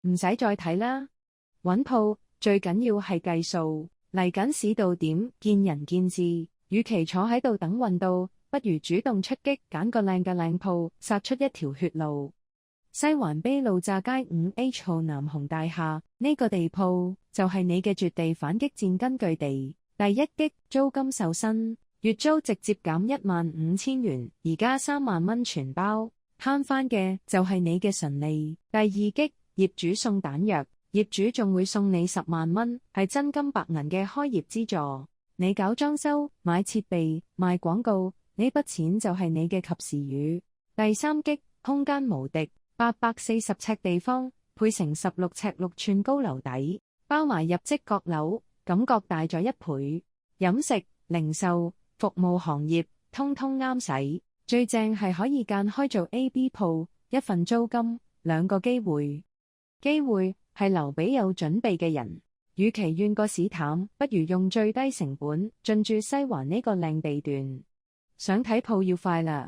唔使再睇啦。搵鋪最緊要係計數，嚟緊市道點見仁見智。與其坐喺度等運到，不如主動出擊，揀個靚嘅靚鋪，殺出一條血路。西環卑路乍街 5H 號南鴻大廈呢個地鋪就係你嘅絕地反擊戰根據地。第一擊租金瘦身，月租直接減15000元，而家3萬蚊全包，慳翻嘅就係你嘅純利。第二擊業主送彈藥，業主仲會送你10萬蚊，係真金白銀嘅開業資助。你搞裝修、買設備、賣廣告，呢筆錢就係你嘅及時雨。第三擊空間無敵，840尺地方配成16尺6寸高樓底，包埋入職閣樓，感覺大咗1倍。飲食、零售、服務行業通通啱使，最正係可以間開做 AB 鋪，一份租金2個機會。機會係留俾有準備嘅人。與其怨個市淡，不如用最低成本進駐西環呢個靚地段。想睇鋪要快啦！